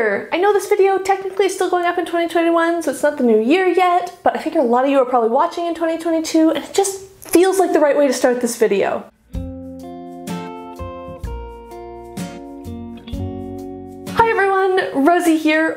Year! I know this video technically is still going up in 2021, so it's not the new year yet, but I figure a lot of you are probably watching in 2022, and it just feels like the right way to start this video. Hi everyone, Rosie here.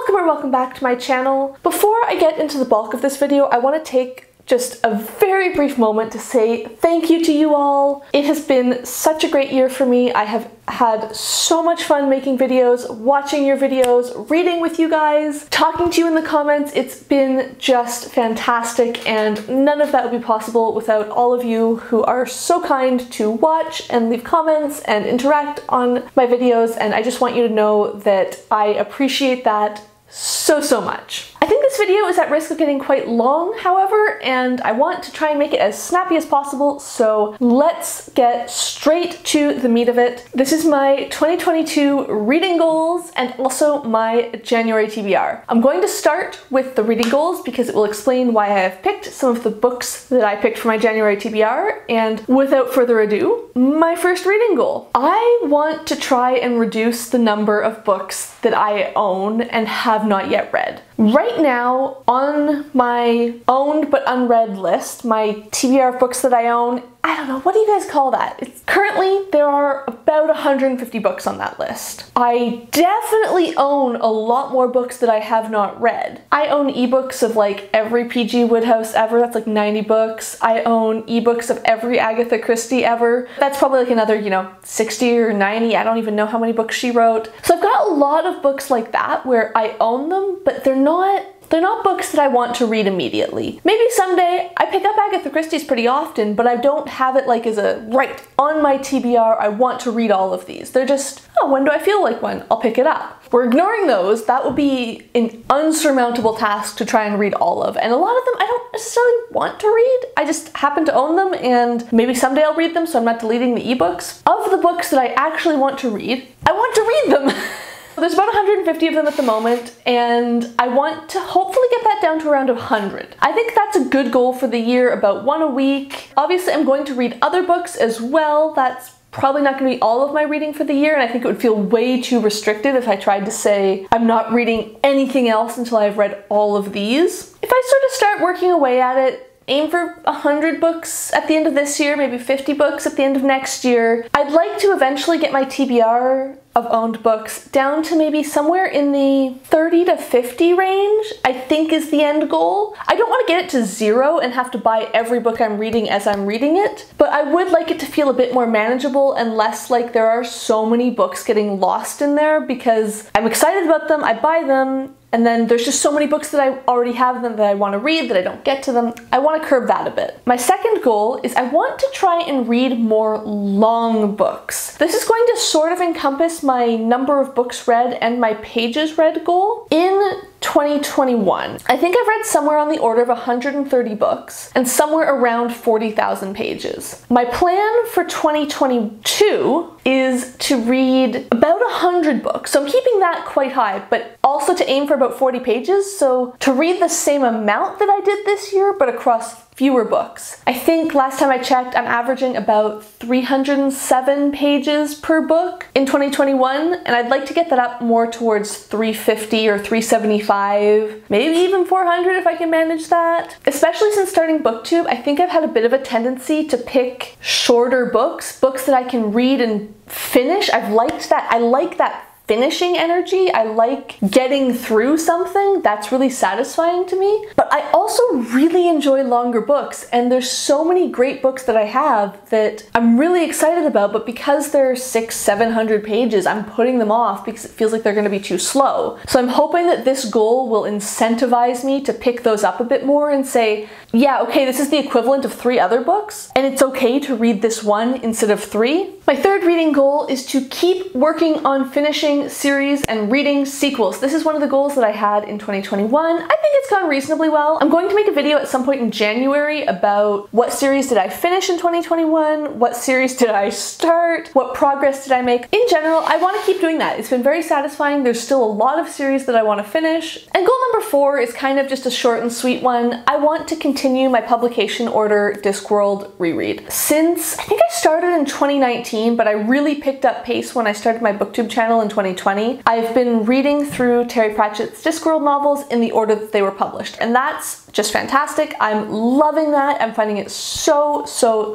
Welcome back to my channel. Before I get into the bulk of this video, I want to take just a very brief moment to say thank you to you all. It has been such a great year for me. I have had so much fun making videos, watching your videos, reading with you guys, talking to you in the comments. It's been just fantastic, and none of that would be possible without all of you who are so kind to watch and leave comments and interact on my videos, and I just want you to know that I appreciate that so much. I think this video is at risk of getting quite long, however, and I want to try and make it as snappy as possible, so let's get straight to the meat of it. This is my 2022 reading goals and also my January TBR. I'm going to start with the reading goals because it will explain why I have picked some of the books that I picked for my January TBR, and without further ado, my first reading goal. I want to try and reduce the number of books that I own and have not yet read. Right now, on my owned but unread list, my TBR of books that I own, I don't know, what do you guys call that? Currently, there are about 150 books on that list. I definitely own a lot more books that I have not read. I own ebooks of like every PG Wodehouse ever, that's like 90 books. I own ebooks of every Agatha Christie ever. That's probably like another, 60 or 90, I don't even know how many books she wrote. So I've got a lot of books like that where I own them, but they're not books that I want to read immediately. Maybe someday. I pick up Agatha Christie's pretty often, but I don't have it like as a right on my TBR, I want to read all of these. They're just, oh, when do I feel like one? I'll pick it up. We're ignoring those. That would be an unsurmountable task to try and read all of. And a lot of them I don't necessarily want to read. I just happen to own them, and maybe someday I'll read them, so I'm not deleting the ebooks. Of the books that I actually want to read, I want to read them. There's about 150 of them at the moment, and I want to hopefully get that down to around 100. I think that's a good goal for the year, about one a week. Obviously, I'm going to read other books as well. That's probably not going to be all of my reading for the year, and I think it would feel way too restrictive if I tried to say I'm not reading anything else until I've read all of these. If I sort of start working away at it, aim for 100 books at the end of this year, maybe 50 books at the end of next year. I'd like to eventually get my TBR of owned books down to maybe somewhere in the 30 to 50 range, I think is the end goal. I don't want to get it to 0 and have to buy every book I'm reading as I'm reading it, but I would like it to feel a bit more manageable and less like there are so many books getting lost in there because I'm excited about them, I buy them, and then there's just so many books that I already have them that I want to read that I don't get to them. I want to curb that a bit. My second goal is I want to try and read more long books. This is going to sort of encompass my number of books read and my pages read goal. In 2021, I think I've read somewhere on the order of 130 books and somewhere around 40,000 pages. My plan for 2022 is to read about 100 books. So I'm keeping that quite high, but also to aim for about 40 pages. So to read the same amount that I did this year, but across fewer books. I think last time I checked, I'm averaging about 307 pages per book in 2021, and I'd like to get that up more towards 350 or 375, maybe even 400 if I can manage that. Especially since starting Booktube, I think I've had a bit of a tendency to pick shorter books that I can read and finish. I've liked that. I like that finishing energy. I like getting through something. That's really satisfying to me. But I also really enjoy longer books, and there's so many great books that I have that I'm really excited about, but because they're 600-700 pages, I'm putting them off because it feels like they're going to be too slow. So I'm hoping that this goal will incentivize me to pick those up a bit more and say, yeah, okay, this is the equivalent of 3 other books, and it's okay to read this one instead of 3. My third reading goal is to keep working on finishing series and reading sequels. This is one of the goals that I had in 2021. I think it's gone reasonably well. I'm going to make a video at some point in January about what series did I finish in 2021, what series did I start, what progress did I make. In general, I want to keep doing that. It's been very satisfying. There's still a lot of series that I want to finish. And goal number 4 is kind of just a short and sweet one. I want to continue my publication order Discworld reread. Since I think I started in 2019, but I really picked up pace when I started my Booktube channel in 2020. 2020. I've been reading through Terry Pratchett's Discworld novels in the order that they were published, and that's just fantastic. I'm loving that. I'm finding it so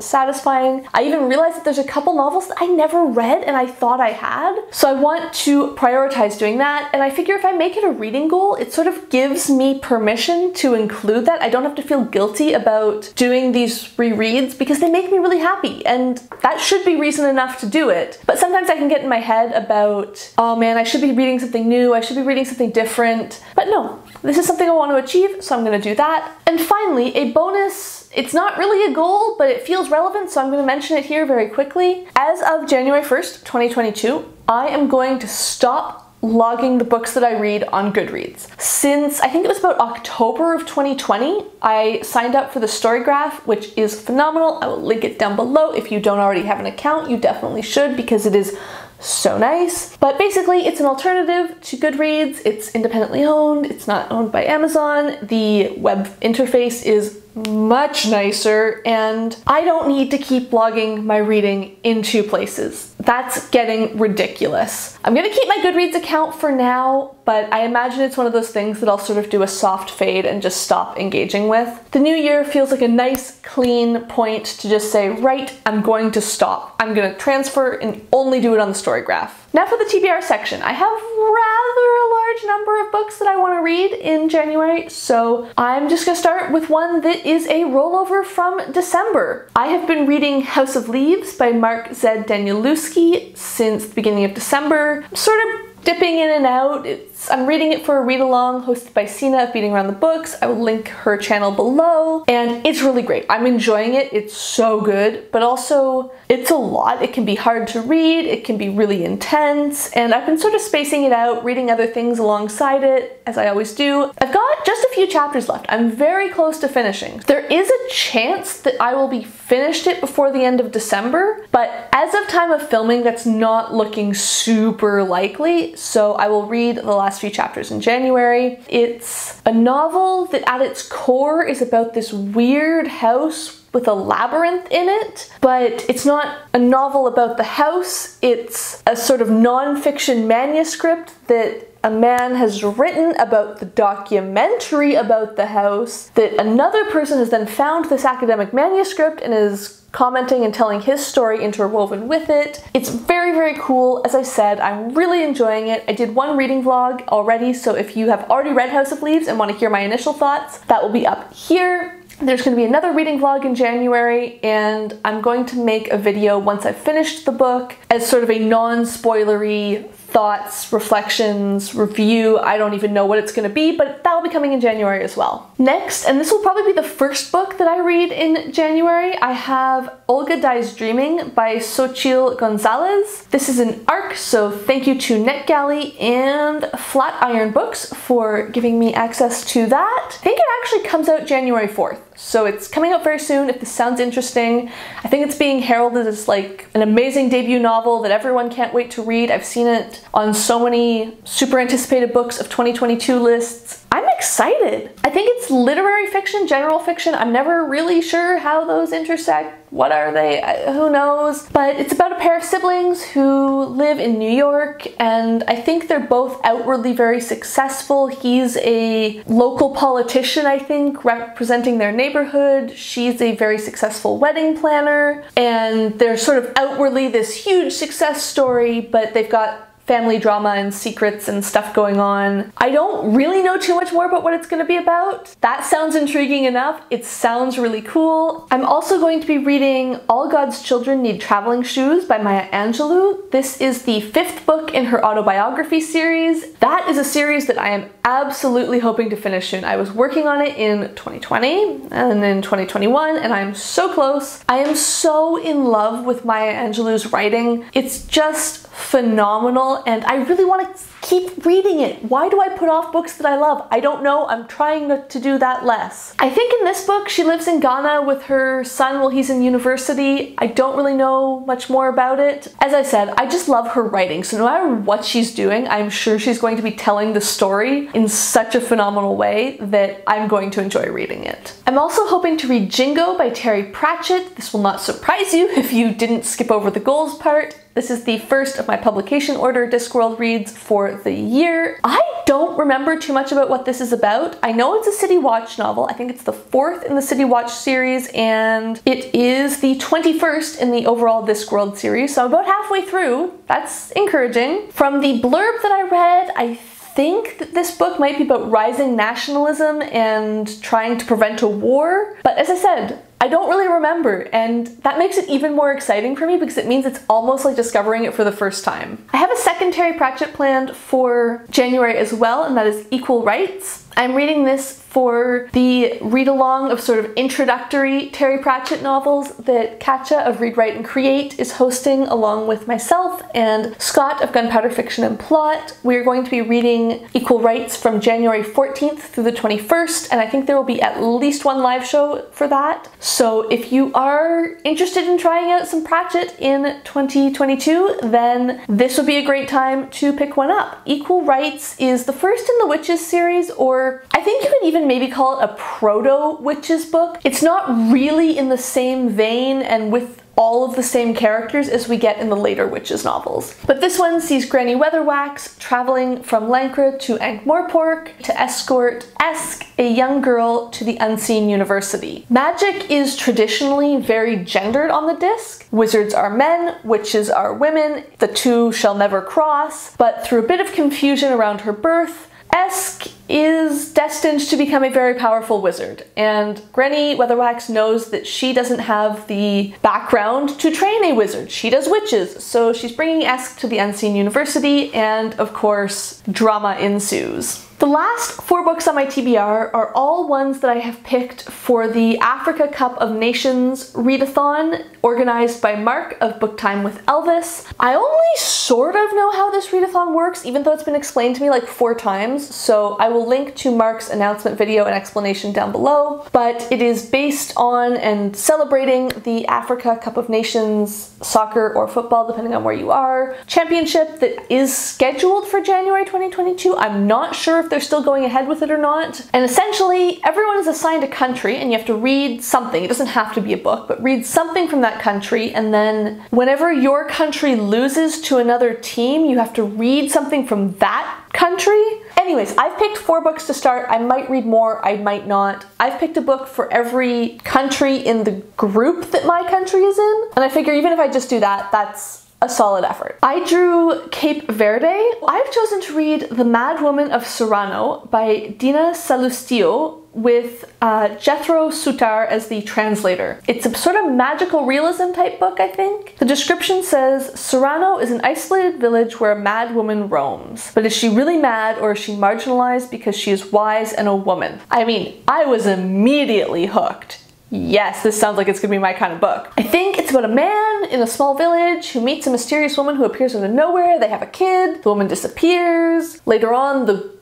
satisfying. I even realized that there's a couple novels that I never read and I thought I had. So I want to prioritize doing that, and I figure if I make it a reading goal, it sort of gives me permission to include that. I don't have to feel guilty about doing these rereads because they make me really happy, and that should be reason enough to do it. But sometimes I can get in my head about, oh man, I should be reading something new, I should be reading something different. But no, this is something I want to achieve, so I'm going to do that. And finally, a bonus. It's not really a goal, but it feels relevant, so I'm going to mention it here very quickly. As of January 1st, 2022, I am going to stop logging the books that I read on Goodreads. Since I think it was about October of 2020, I signed up for the Storygraph, which is phenomenal. I will link it down below. If you don't already have an account, you definitely should because it is so nice. But basically, it's an alternative to Goodreads. It's independently owned. It's not owned by Amazon. The web interface is much nicer, and I don't need to keep logging my reading in two places. That's getting ridiculous. I'm gonna keep my Goodreads account for now, but I imagine it's one of those things that I'll sort of do a soft fade and just stop engaging with. The new year feels like a nice, clean point to just say, right, I'm going to stop. I'm gonna transfer and only do it on the Storygraph. Now for the TBR section. I have rather a large number of books that I want to read in January, so I'm just gonna start with one that is a rollover from December. I have been reading House of Leaves by Mark Z. Danielewski since the beginning of December. I'm sort of dipping in and out. I'm reading it for a read-along hosted by Sina of Beating Around the Books. I will link her channel below, and it's really great. I'm enjoying it. It's so good, but also it's a lot. It can be hard to read, it can be really intense, and I've been sort of spacing it out, reading other things alongside it, as I always do. I've got just a few chapters left. I'm very close to finishing. There is a chance that I will be finished it before the end of December, but as of time of filming, that's not looking super likely, so I will read the last few chapters in January. It's a novel that at its core is about this weird house with a labyrinth in it, but it's not a novel about the house. It's a sort of non-fiction manuscript that a man has written about the documentary about the house, that another person has then found this academic manuscript and is commenting and telling his story interwoven with it. It's very cool. As I said, I'm really enjoying it. I did one reading vlog already, so if you have already read House of Leaves and want to hear my initial thoughts, that will be up here. There's going to be another reading vlog in January, and I'm going to make a video once I've finished the book as sort of a non-spoilery thoughts, reflections, review. I don't even know what it's going to be, but that'll be coming in January as well. Next, and this will probably be the first book that I read in January, I have Olga Dies Dreaming by Xochitl Gonzalez. This is an ARC, so thank you to NetGalley and Flatiron Books for giving me access to that. I think it actually comes out January 4th. So it's coming out very soon. If this sounds interesting, I think it's being heralded as like an amazing debut novel that everyone can't wait to read. I've seen it on so many super anticipated books of 2022 lists. I'm excited. I think it's literary fiction, general fiction. I'm never really sure how those intersect. What are they? Who knows? But it's about a pair of siblings who live in New York, and I think they're both outwardly very successful. He's a local politician, I think, representing their neighborhood. She's a very successful wedding planner, and they're sort of outwardly this huge success story, but they've got family drama and secrets and stuff going on. I don't really know too much more about what it's going to be about. That sounds intriguing enough. It sounds really cool. I'm also going to be reading All God's Children Need Traveling Shoes by Maya Angelou. This is the 5th book in her autobiography series. That is a series that I am absolutely hoping to finish soon. I was working on it in 2020 and in 2021, and I'm so close. I am so in love with Maya Angelou's writing. It's just phenomenal, and I really want to keep reading it. Why do I put off books that I love? I don't know. I'm trying to do that less. I think in this book, she lives in Ghana with her son while he's in university. I don't really know much more about it. As I said, I just love her writing. So no matter what she's doing, I'm sure she's going to be telling the story in such a phenomenal way that I'm going to enjoy reading it. I'm also hoping to read Jingo by Terry Pratchett. This will not surprise you if you didn't skip over the goals part. This is the first of my publication order Discworld reads for the year. I don't remember too much about what this is about. I know it's a City Watch novel. I think it's the 4th in the City Watch series, and it is the 21st in the overall Discworld series, so I'm about halfway through. That's encouraging. From the blurb that I read, I think that this book might be about rising nationalism and trying to prevent a war, but as I said, I don't really remember, and that makes it even more exciting for me because it means it's almost like discovering it for the first time. I have a second Terry Pratchett planned for January as well, and that is Equal Rites. I'm reading this for the read-along of sort of introductory Terry Pratchett novels that Katja of Read, Write, and Create is hosting along with myself and Scott of Gunpowder Fiction and Plot. We're going to be reading Equal Rites from January 14th through the 21st, and I think there will be at least one live show for that. So if you are interested in trying out some Pratchett in 2022, then this would be a great time to pick one up. Equal Rites is the first in the Witches series, or I think you could even maybe call it a proto-Witches book. It's not really in the same vein and with all of the same characters as we get in the later Witches novels. But this one sees Granny Weatherwax traveling from Lancre to Ankh-Morpork to escort Esk, a young girl, to the Unseen University. Magic is traditionally very gendered on the disc. Wizards are men, witches are women, the two shall never cross, but through a bit of confusion around her birth, Esk is destined to become a very powerful wizard, and Granny Weatherwax knows that she doesn't have the background to train a wizard. She does witches, so she's bringing Esk to the Unseen University, and of course, drama ensues. The last 4 books on my TBR are all ones that I have picked for the Africa Cup of Nations readathon organized by Mark of Book Time with Elvis. I only sort of know how this readathon works, even though it's been explained to me like 4 times, so I will link to Mark's announcement video and explanation down below, but it is based on and celebrating the Africa Cup of Nations soccer or football, depending on where you are, championship that is scheduled for January 2022. I'm not sure if they're still going ahead with it or not. And essentially, everyone is assigned a country and you have to read something. It doesn't have to be a book, but read something from that country, and then whenever your country loses to another team, you have to read something from that country. Anyways, I've picked 4 books to start. I might read more, I might not. I've picked a book for every country in the group that my country is in, and I figure even if I just do that, that's a solid effort. I drew Cape Verde. I've chosen to read The Madwoman of Serrano by Dina Salustio with Jethro Soutar as the translator. It's a sort of magical realism type book, I think. The description says, Serrano is an isolated village where a mad woman roams. But is she really mad, or is she marginalized because she is wise and a woman? I mean, I was immediately hooked. Yes, this sounds like it's gonna be my kind of book. I think it's about a man in a small village who meets a mysterious woman who appears out of nowhere. They have a kid, the woman disappears. Later on, the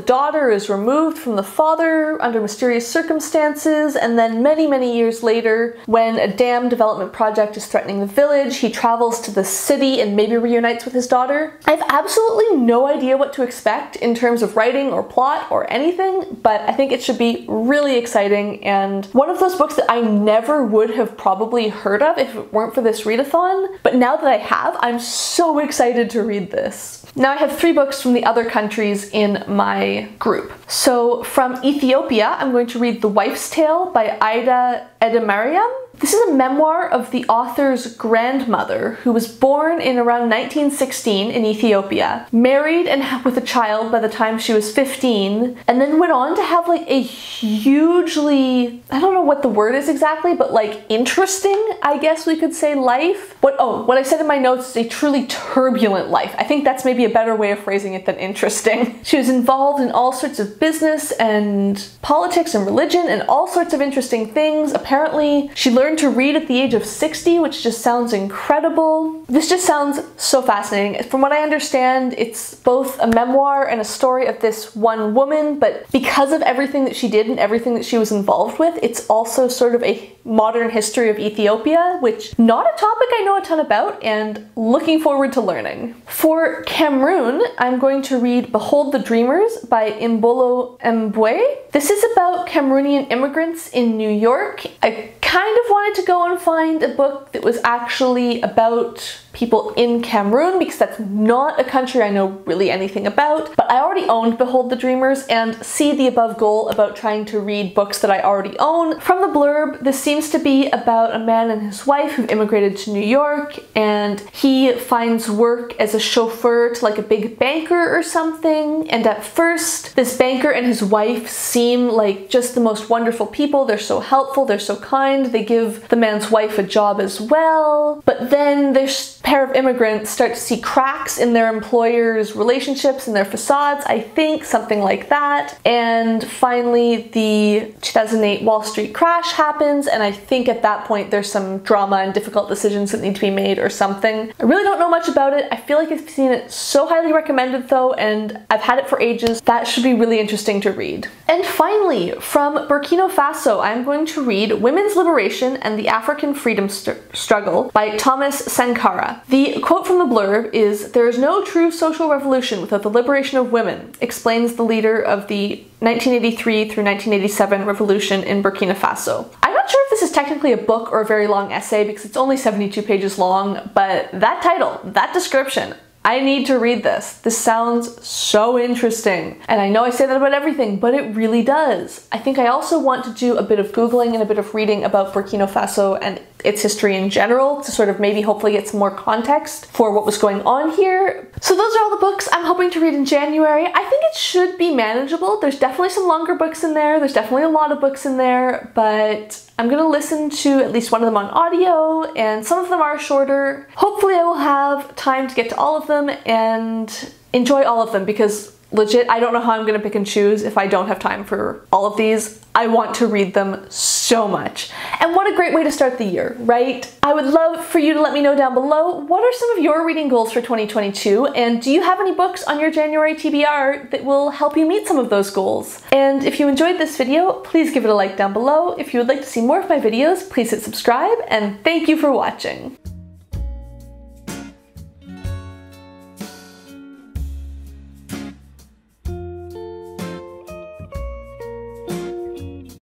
daughter is removed from the father under mysterious circumstances, and then many, many years later, when a dam development project is threatening the village, he travels to the city and maybe reunites with his daughter. I have absolutely no idea what to expect in terms of writing or plot or anything, but I think it should be really exciting, and one of those books that I never would have probably heard of if it weren't for this readathon, but now that I have, I'm so excited to read this. Now I have 3 books from the other countries in my group. So from Ethiopia, I'm going to read The Wife's Tale by Aida Edemariam. This is a memoir of the author's grandmother, who was born in around 1916 in Ethiopia, married and with a child by the time she was 15, and then went on to have like a hugely, I don't know what the word is exactly, but like interesting, I guess we could say, life. What I said in my notes is a truly turbulent life. I think that's maybe a better way of phrasing it than interesting. She was involved in all sorts of business and politics and religion and all sorts of interesting things. Apparently, she learned learned to read at the age of 60, which just sounds incredible. This just sounds so fascinating. From what I understand, it's both a memoir and a story of this one woman, but because of everything that she did and everything that she was involved with, it's also sort of a modern history of Ethiopia, which not a topic I know a ton about, and looking forward to learning. For Cameroon, I'm going to read Behold the Dreamers by Imbolo Mbue. This is about Cameroonian immigrants in New York. I kind of wanted to go and find a book that was actually about people in Cameroon, because that's not a country I know really anything about, but I already owned Behold the Dreamers and see the above goal about trying to read books that I already own. From the blurb, this seems to be about a man and his wife who've immigrated to New York, and he finds work as a chauffeur to like a big banker or something, and at first this banker and his wife seem like just the most wonderful people. They're so helpful, they're so kind, they give the man's wife a job as well, but then this pair of immigrants start to see cracks in their employers' relationships and their facades, I think, something like that. And finally the 2008 Wall Street crash happens, and I think at that point there's some drama and difficult decisions that need to be made or something. I really don't know much about it. I feel like I've seen it so highly recommended though, and I've had it for ages. That should be really interesting to read. And finally, from Burkina Faso, I'm going to read Women's Liberation and the African Freedom Struggle by Thomas Sankara. The quote from the blurb is, "There is no true social revolution without the liberation of women," explains the leader of the 1983 through 1987 revolution in Burkina Faso. I'm not sure if this is technically a book or a very long essay because it's only 72 pages long, but that title, that description, I need to read this. This sounds so interesting. And I know I say that about everything, but it really does. I think I also want to do a bit of Googling and a bit of reading about Burkina Faso and its history in general to sort of maybe hopefully get some more context for what was going on here. So those are all the books I'm hoping to read in January. I think it should be manageable. There's definitely some longer books in there. There's definitely a lot of books in there, but I'm gonna listen to at least one of them on audio, and some of them are shorter. Hopefully I will have time to get to all of them and enjoy all of them, because legit, I don't know how I'm gonna pick and choose if I don't have time for all of these. I want to read them so much. And what a great way to start the year, right? I would love for you to let me know down below, what are some of your reading goals for 2022? And do you have any books on your January TBR that will help you meet some of those goals? And if you enjoyed this video, please give it a like down below. If you would like to see more of my videos, please hit subscribe, and thank you for watching.